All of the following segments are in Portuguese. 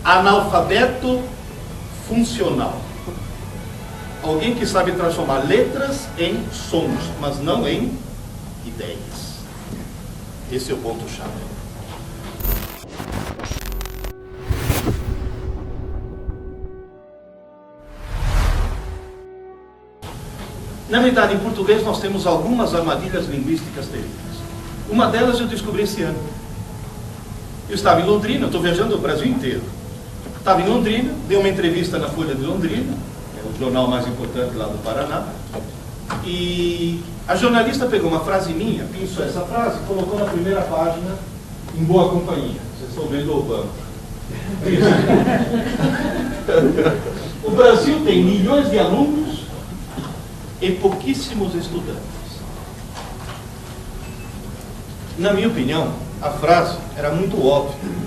Analfabeto funcional. Alguém que sabe transformar letras em sons, mas não em ideias. Esse é o ponto-chave. Na verdade, em português nós temos algumas armadilhas linguísticas terríveis. Uma delas eu descobri esse ano. Eu estava em Londrina, eu estou viajando o Brasil inteiro. Estava em Londrina, dei uma entrevista na Folha de Londrina, é o jornal mais importante lá do Paraná, e a jornalista pegou uma frase minha, pensou essa frase, colocou na primeira página, em boa companhia. Vocês estão vendo o banco. O Brasil tem milhões de alunos e pouquíssimos estudantes. Na minha opinião, a frase era muito óbvia.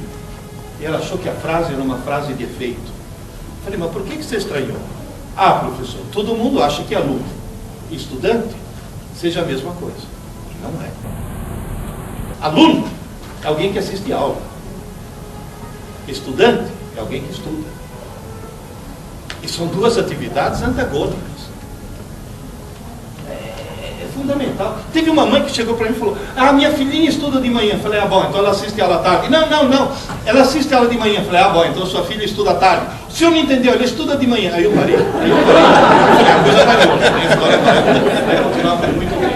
E ela achou que a frase era uma frase de efeito. Falei, mas por que você estranhou? Ah, professor, todo mundo acha que aluno e estudante seja a mesma coisa. E não é. Aluno é alguém que assiste a aula. Estudante é alguém que estuda. E são duas atividades antagônicas. Fundamental. Teve uma mãe que chegou para mim e falou, ah, minha filhinha estuda de manhã. Falei, ah, bom, então ela assiste aula à tarde. Não, ela assiste aula de manhã. Falei, ah, bom, então sua filha estuda à tarde. O senhor não entendeu, ela estuda de manhã. Aí eu parei. Falei, a coisa variou. A história vai continuar muito bem.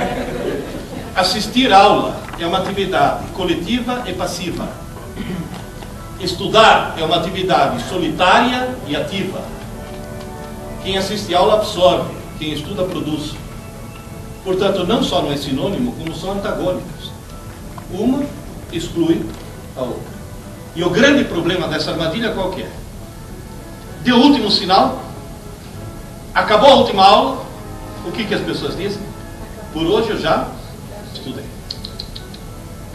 Assistir aula é uma atividade coletiva e passiva. Estudar é uma atividade solitária e ativa. Quem assiste aula absorve, quem estuda produz. Portanto, não só não é sinônimo, como são antagônicas. Uma exclui a outra. E o grande problema dessa armadilha qual que é? Deu o último sinal, acabou a última aula, o que as pessoas dizem? Por hoje eu já estudei.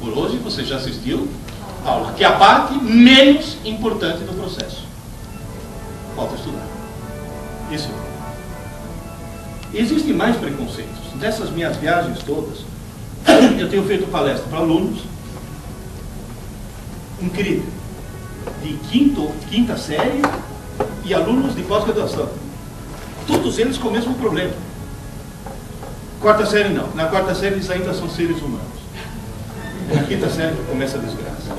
Por hoje você já assistiu a aula, que é a parte menos importante do processo. Falta estudar. Isso. Existem mais preconceitos. Dessas minhas viagens todas, eu tenho feito palestra para alunos incrível, de quinta série e alunos de pós-graduação. Todos eles com o mesmo problema. Quarta série não. Na quarta série eles ainda são seres humanos. Na quinta série começa a desgraça.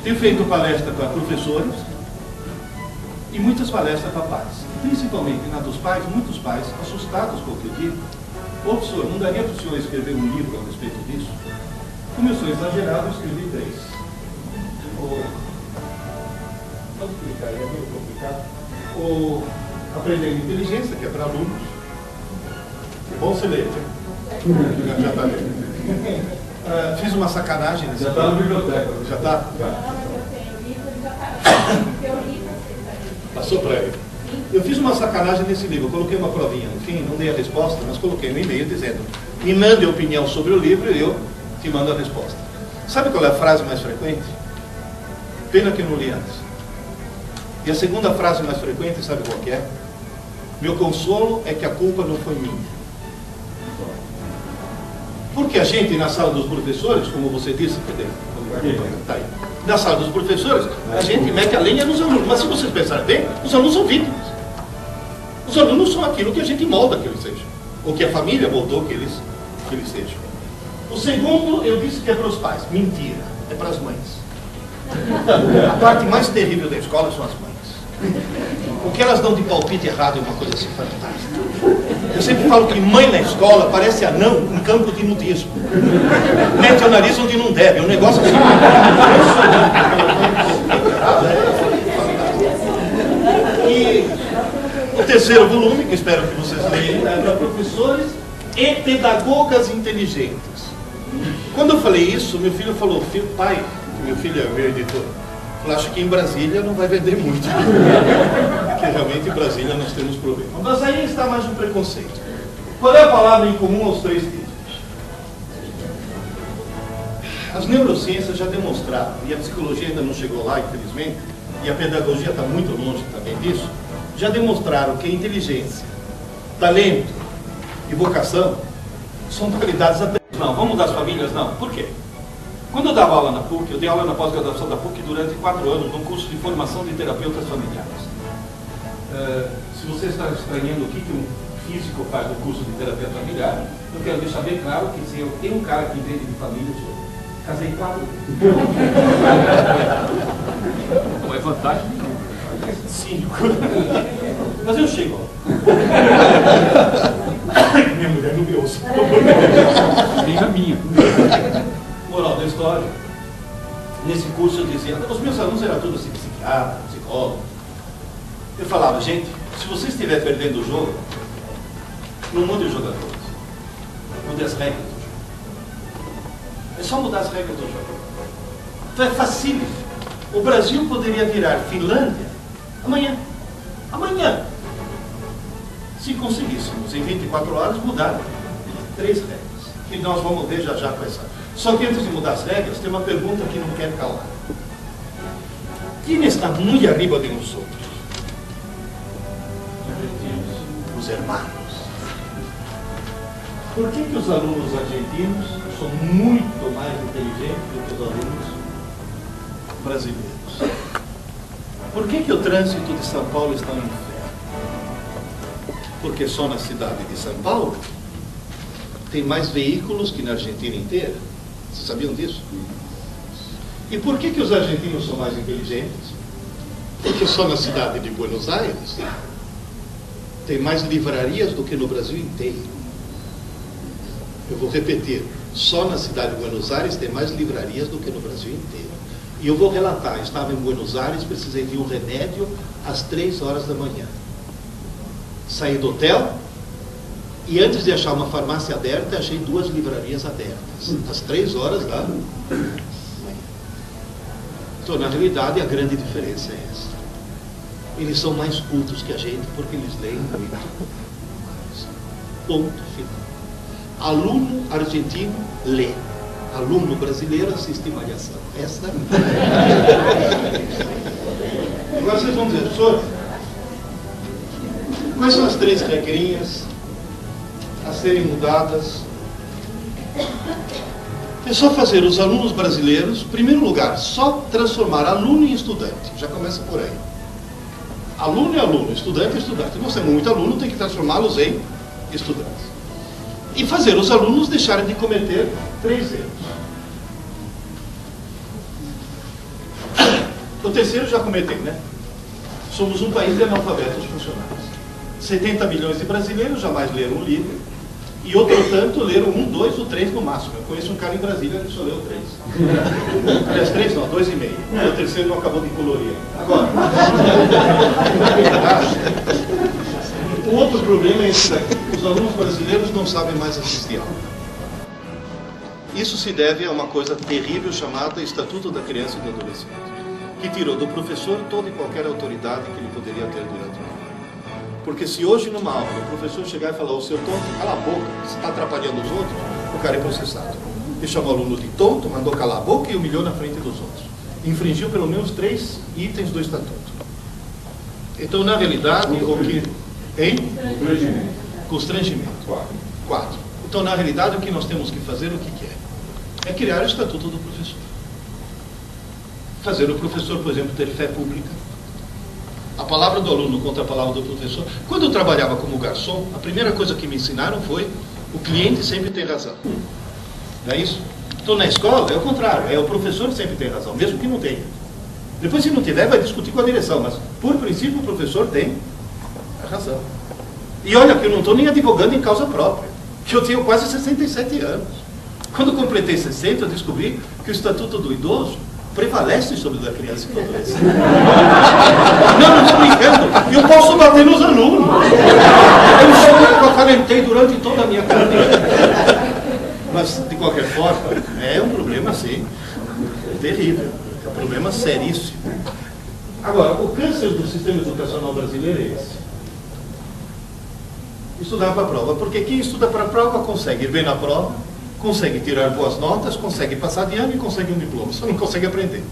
Tenho feito palestra para professores e muitas palestras para pais. Principalmente na dos pais, muitos pais assustados com o que eu digo. Ô, professor, não daria para o senhor escrever um livro a respeito disso? Como eu sou exagerado, eu escrevi 3. Vamos explicar, é meio complicado. O Aprender Inteligência, que é para alunos. Bom você ler, né? Já está lendo. Fiz uma sacanagem nesse livro. Já está na biblioteca. Já está? Passou para ele. Eu fiz uma sacanagem nesse livro, eu coloquei uma provinha no fim, não dei a resposta, mas coloquei no e-mail dizendo, me mande a opinião sobre o livro e eu te mando a resposta. Sabe qual é a frase mais frequente? Pena que eu não li antes. E a segunda frase mais frequente, sabe qual que é? Meu consolo é que a culpa não foi minha. Porque a gente, na sala dos professores, como você disse, tá aí. Na sala dos professores, a gente mete a lenha nos alunos. Mas se vocês pensarem bem, os alunos são vítimas. Os alunos são aquilo que a gente molda que eles sejam. Ou que a família moldou que eles sejam. O segundo, eu disse que é para os pais. Mentira. É para as mães. A parte mais terrível da escola são as mães. O que elas dão de palpite errado é uma coisa assim fantástica. Eu sempre falo que mãe na escola parece anão em campo de nudismo. Mete o nariz onde não deve. É um negócio assim. E o terceiro volume, que espero que vocês leiam, é para professores e pedagogas inteligentes. Quando eu falei isso, meu filho falou, pai, meu filho é meu editor, eu acho que em Brasília não vai vender muito. Porque realmente em Brasília nós temos problemas. Mas aí está mais um preconceito. Qual é a palavra em comum aos 3 títulos? As neurociências já demonstraram, e a psicologia ainda não chegou lá, infelizmente, e a pedagogia está muito longe também disso, já demonstraram que inteligência, talento e vocação são qualidades até. Não, vamos mudar as famílias? Não. Por quê? Quando eu dava aula na PUC, eu dei aula na pós-graduação da PUC durante 4 anos, num curso de formação de terapeutas familiares. Se você está estranhando o que um físico faz no curso de terapia familiar, eu quero deixar bem claro que se eu tenho um cara que entende de família, eu sou. Casei 4 vezes. Não é vantagem? 5. Mas eu chego. Minha mulher não me ouça. Nem a minha. Moral da história. Nesse curso eu dizia, os meus alunos eram todos assim, psiquiatra, psicólogo. Eu falava, gente, se você estiver perdendo o jogo, não mude os jogadores. Mude as regras do jogo. É só mudar as regras do jogo. Então é facílimo. O Brasil poderia virar Finlândia amanhã. Amanhã. Se conseguíssemos, em 24 horas, mudar 3 regras. Que nós vamos ver já quais são. Só que antes de mudar as regras, tem uma pergunta que não quer calar. Quem está muito arriba de nós outros? Os hermanos. Por que os alunos argentinos são muito mais inteligentes do que os alunos brasileiros? Por que o trânsito de São Paulo está no inferno? Porque só na cidade de São Paulo tem mais veículos que na Argentina inteira. Vocês sabiam disso? E por que os argentinos são mais inteligentes? Porque só na cidade de Buenos Aires tem mais livrarias do que no Brasil inteiro. Eu vou repetir. Só na cidade de Buenos Aires tem mais livrarias do que no Brasil inteiro. E eu vou relatar. Estava em Buenos Aires, precisei de um remédio às 3 horas da manhã. Saí do hotel e antes de achar uma farmácia aberta, achei 2 livrarias abertas. Às 3 horas da manhã. Então, na realidade, a grande diferença é essa. Eles são mais cultos que a gente porque eles leem muito mais. Ponto final. Aluno argentino lê. Aluno brasileiro assiste Malhação. Essa Agora vocês vão dizer, professor, quais são as 3 regrinhas a serem mudadas? É só fazer os alunos brasileiros, em primeiro lugar, só transformar aluno em estudante. Já começa por aí. Aluno é aluno, estudante é estudante. Nós temos muito aluno, tem que transformá-los em estudantes. E fazer os alunos deixarem de cometer 3 erros. O terceiro já cometeu, né? Somos um país de analfabetos funcionais. 70 milhões de brasileiros jamais leram um livro. E outro tanto leram 1, 2 ou 3 no máximo. Eu conheço um cara em Brasília que só leu 3. Aliás, 3 não, 2,5. O terceiro não acabou de colorir. Agora, o outro problema é esse daqui. Os alunos brasileiros não sabem mais assistir aula. Isso se deve a uma coisa terrível chamada Estatuto da Criança e do Adolescente, que tirou do professor toda e qualquer autoridade que ele poderia ter durante uma aula. Porque se hoje numa aula o professor chegar e falar, ô seu tonto, cala a boca, você está atrapalhando os outros, o cara é processado. Ele chamou o aluno de tonto, mandou calar a boca e humilhou na frente dos outros. Infringiu pelo menos 3 itens do estatuto. Então, na realidade, o que... Hein? Constrangimento. 4. Então, na realidade, o que nós temos que fazer, o que é? É criar o estatuto do professor. Fazer o professor, por exemplo, ter fé pública. A palavra do aluno contra a palavra do professor. Quando eu trabalhava como garçom, a primeira coisa que me ensinaram foi: o cliente sempre tem razão. Não é isso? Então, na escola, é o contrário. É o professor que sempre tem razão, mesmo que não tenha. Depois, se não tiver, vai discutir com a direção. Mas, por princípio, o professor tem a razão. E olha, que eu não estou nem advogando em causa própria. Que eu tenho quase 67 anos. Quando completei 60, eu descobri que o Estatuto do Idoso prevalece sobre o da criança e do adolescente. Não estou brincando. Eu posso bater nos alunos. Eu sou o que eu acalentei durante toda a minha carreira. Mas, de qualquer forma, é um problema, sim, terrível. É um problema seríssimo. Agora, o câncer do sistema educacional brasileiro é esse. Estudar para a prova. Porque quem estuda para a prova consegue ir bem na prova, consegue tirar boas notas, consegue passar de ano e consegue um diploma. Só não consegue aprender.